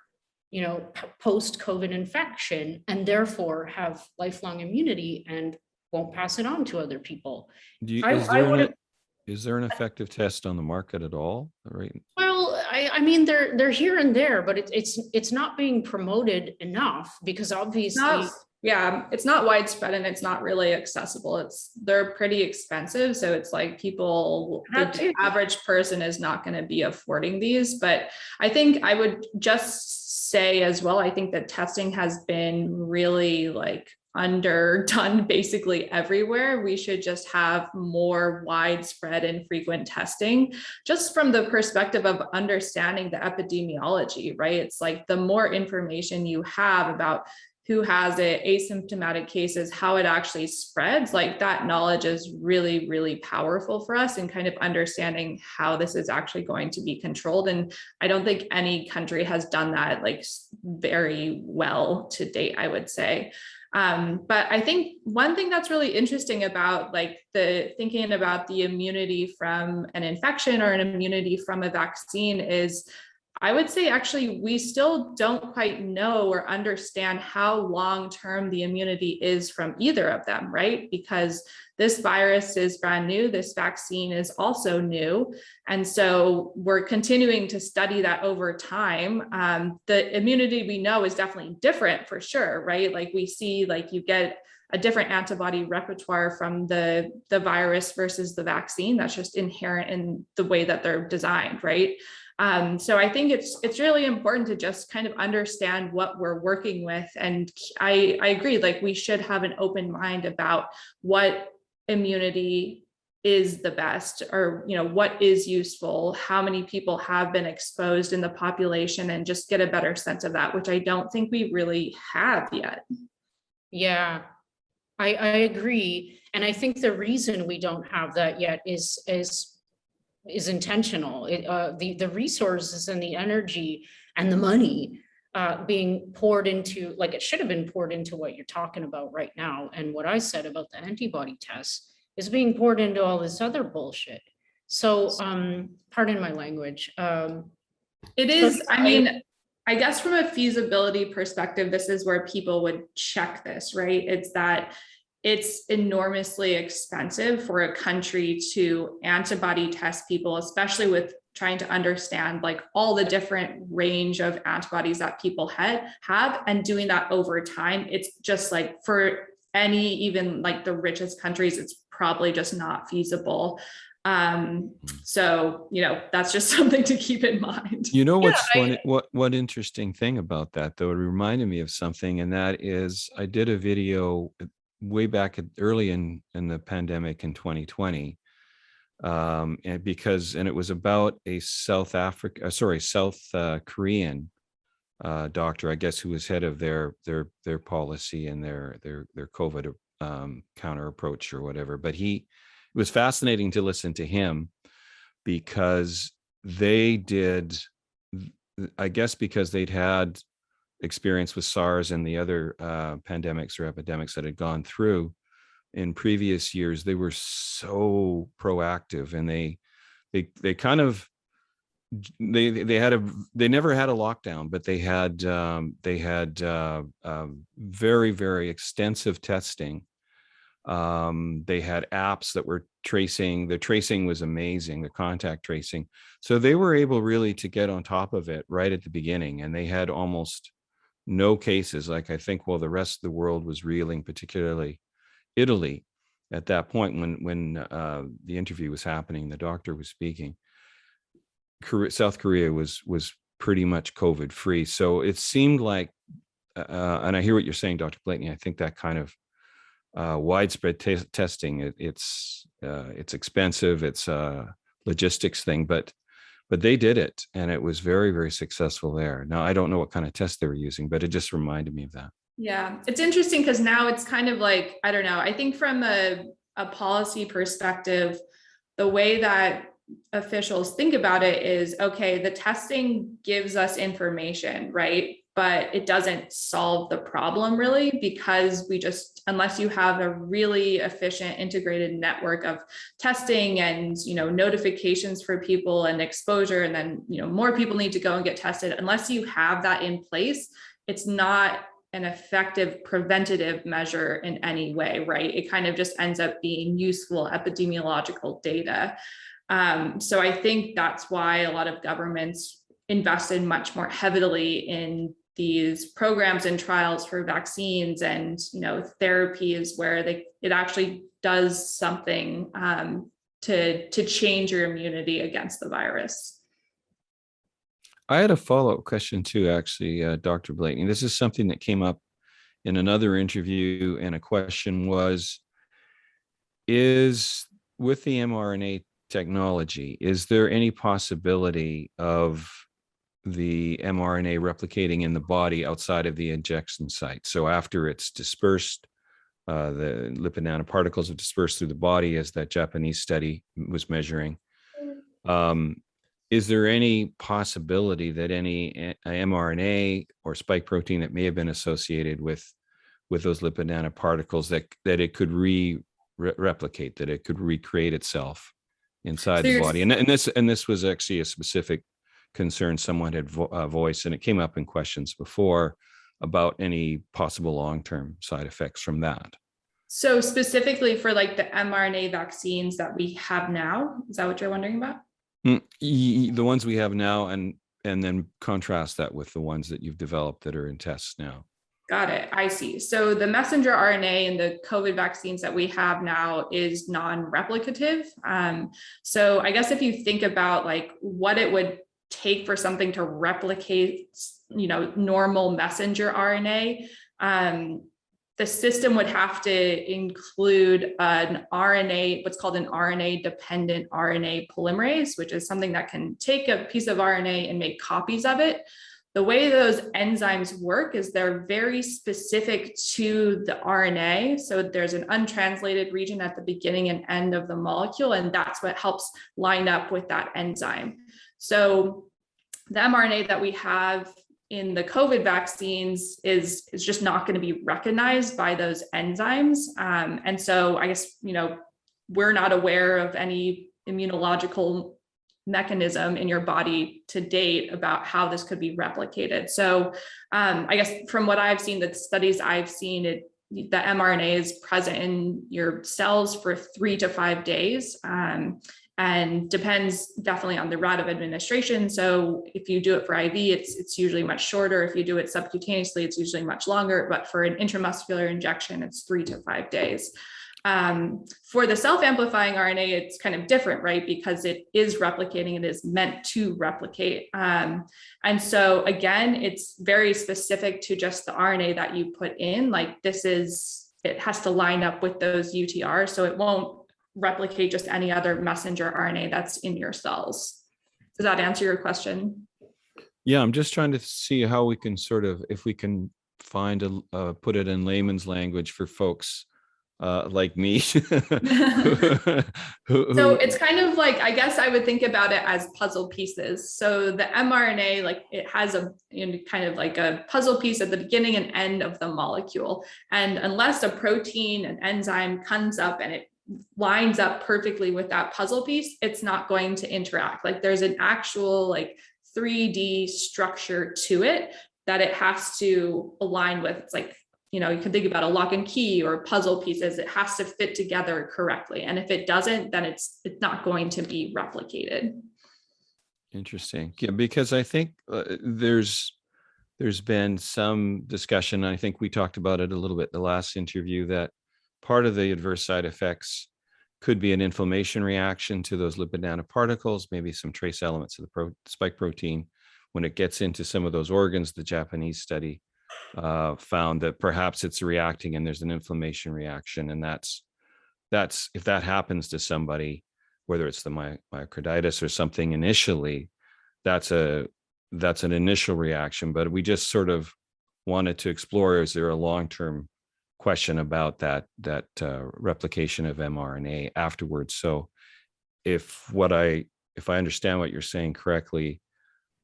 you know, post-COVID infection, and therefore have lifelong immunity and won't pass it on to other people. Is there an effective test on the market at all? Right. Well, I mean, they're here and there, but it's not being promoted enough, because obviously. It's not widespread and it's not really accessible. They're pretty expensive. So it's like the average person is not going to be affording these. But I think I would just say as well, I think that testing has been really like underdone basically everywhere. We should just have more widespread and frequent testing, just from the perspective of understanding the epidemiology, right? It's like the more information you have about who has it, asymptomatic cases, how it actually spreads, like that knowledge is really, really powerful for us in kind of understanding how this is actually going to be controlled. And I don't think any country has done that like very well to date, I would say. But I think one thing that's really interesting about like the thinking about the immunity from an infection or an immunity from a vaccine is, I would say actually we still don't quite know or understand how long-term the immunity is from either of them, right? Because this virus is brand new, this vaccine is also new. And so we're continuing to study that over time. The immunity we know is definitely different for sure, right? Like we see like you get a different antibody repertoire from the virus versus the vaccine. That's just inherent in the way that they're designed, right? So I think it's really important to just kind of understand what we're working with. And I agree, like we should have an open mind about what immunity is the best, or what is useful, how many people have been exposed in the population, and just get a better sense of that, which I don't think we really have yet. Yeah, I agree. And I think the reason we don't have that yet is intentional. The resources and the energy and the money being poured into, like it should have been poured into what you're talking about right now. And what I said about the antibody tests is being poured into all this other bullshit. So pardon my language. It is, I mean, I guess from a feasibility perspective, this is where people would check this, right? It's that it's enormously expensive for a country to antibody test people, especially with trying to understand like all the different range of antibodies that people have, and doing that over time. It's just like for any, even like the richest countries, it's probably just not feasible. So, that's just something to keep in mind. What interesting thing about that though, it reminded me of something, and that is I did a video way back early in the pandemic in 2020, and it was about a South Korean doctor, I guess, who was head of their policy and their COVID counter approach or whatever. But it was fascinating to listen to him, because they did, I guess because they'd had experience with SARS and the other pandemics or epidemics that had gone through in previous years, they were so proactive, and they kind of they never had a lockdown, but they had very, very extensive testing. They had apps that were tracing. The tracing was amazing, the contact tracing. So they were able really to get on top of it right at the beginning, and they had almost no cases. Like I think while the rest of the world was reeling, particularly Italy, at that point when the interview was happening, the doctor was speaking, South Korea was pretty much COVID free. So it seemed like, and I hear what you're saying, Dr. Blakeney, I think that kind of widespread testing, it's expensive, it's a logistics thing, but they did it, and it was very, very successful there. Now, I don't know what kind of test they were using, but it just reminded me of that. Yeah, it's interesting because now it's kind of like, I don't know, I think from a policy perspective, the way that officials think about it is, okay, the testing gives us information, right? But it doesn't solve the problem really, because unless you have a really efficient integrated network of testing and, notifications for people and exposure, and then, more people need to go and get tested, unless you have that in place, it's not an effective preventative measure in any way, right? It kind of just ends up being useful epidemiological data. So I think that's why a lot of governments invested much more heavily in these programs and trials for vaccines and therapies where it actually does something to change your immunity against the virus. I had a follow-up question too, actually, Dr. Blakeney. This is something that came up in another interview, and a question was, is with the mRNA technology, is there any possibility of the mRNA replicating in the body outside of the injection site? So after it's dispersed, the lipid nanoparticles have dispersed through the body, as that Japanese study was measuring. Is there any possibility that any mRNA or spike protein that may have been associated with those lipid nanoparticles that it could replicate, that it could recreate itself inside the body? And this was actually a specific concern someone had voiced, and it came up in questions before about any possible long-term side effects from that. So specifically for like the mRNA vaccines that we have now, is that what you're wondering about? The ones we have now, and then contrast that with the ones that you've developed that are in tests now. Got it. I see. So the messenger RNA in the COVID vaccines that we have now is non-replicative. So I guess if you think about like what it would take for something to replicate, normal messenger RNA, the system would have to include an RNA, what's called an RNA-dependent RNA polymerase, which is something that can take a piece of RNA and make copies of it. The way those enzymes work is they're very specific to the RNA. So there's an untranslated region at the beginning and end of the molecule, and that's what helps line up with that enzyme. So the mRNA that we have in the COVID vaccines is just not going to be recognized by those enzymes. And so I guess, we're not aware of any immunological mechanism in your body to date about how this could be replicated. So I guess from what I've seen, the studies I've seen, the mRNA is present in your cells for 3 to 5 days. And depends definitely on the route of administration. So if you do it for IV, it's usually much shorter. If you do it subcutaneously, it's usually much longer. But for an intramuscular injection, it's 3 to 5 days. For the self-amplifying RNA, it's kind of different, right? Because it is replicating, it is meant to replicate. And so again, it's very specific to just the RNA that you put in. Like it has to line up with those UTRs. So it won't replicate just any other messenger RNA that's in your cells. Does that answer your question? Yeah, I'm just trying to see how we can if we can find put it in layman's language for folks like me. So it's kind of like, I guess I would think about it as puzzle pieces. So the mRNA, like it has kind of like a puzzle piece at the beginning and end of the molecule. And unless a protein, an enzyme comes up and it lines up perfectly with that puzzle piece, it's not going to interact. Like there's an actual like 3D structure to it that it has to align with. It's like, you can think about a lock and key or puzzle pieces. It has to fit together correctly. And if it doesn't, then it's not going to be replicated. Interesting. Yeah, because I think there's been some discussion. I think we talked about it a little bit in the last interview, that part of the adverse side effects could be an inflammation reaction to those lipid nanoparticles, maybe some trace elements of the spike protein. When it gets into some of those organs, the Japanese study found that perhaps it's reacting and there's an inflammation reaction. And that's if that happens to somebody, whether it's the myocarditis or something initially, that's an initial reaction. But we just sort of wanted to explore, is there a long-term question about that replication of mRNA afterwards? So if I understand what you're saying correctly,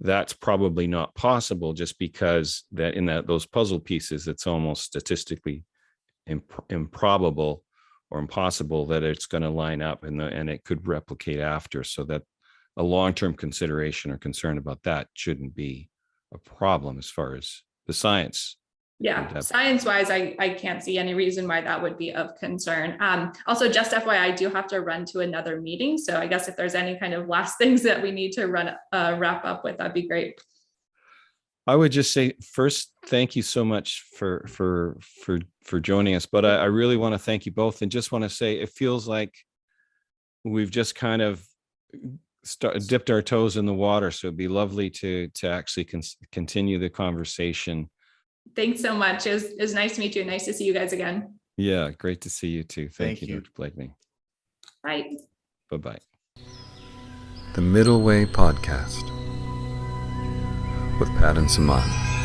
that's probably not possible, just because that in those puzzle pieces, it's almost statistically improbable or impossible that it's going to line up and it could replicate after. So that a long-term consideration or concern about that shouldn't be a problem as far as the science. Yeah, science-wise, I can't see any reason why that would be of concern. Also, just FYI, I do have to run to another meeting. So I guess if there's any kind of last things that we need to wrap up with, that'd be great. I would just say first, thank you so much for joining us. But I really want to thank you both, and just want to say it feels like we've just kind of dipped our toes in the water. So it'd be lovely to actually continue the conversation Thanks so much. It was nice to meet you. Nice to see you guys again. Yeah, great to see you too. Thank you, you. Dr. Blakeney. Bye. Bye-bye. The Middle Way Podcast with Pat and Saman.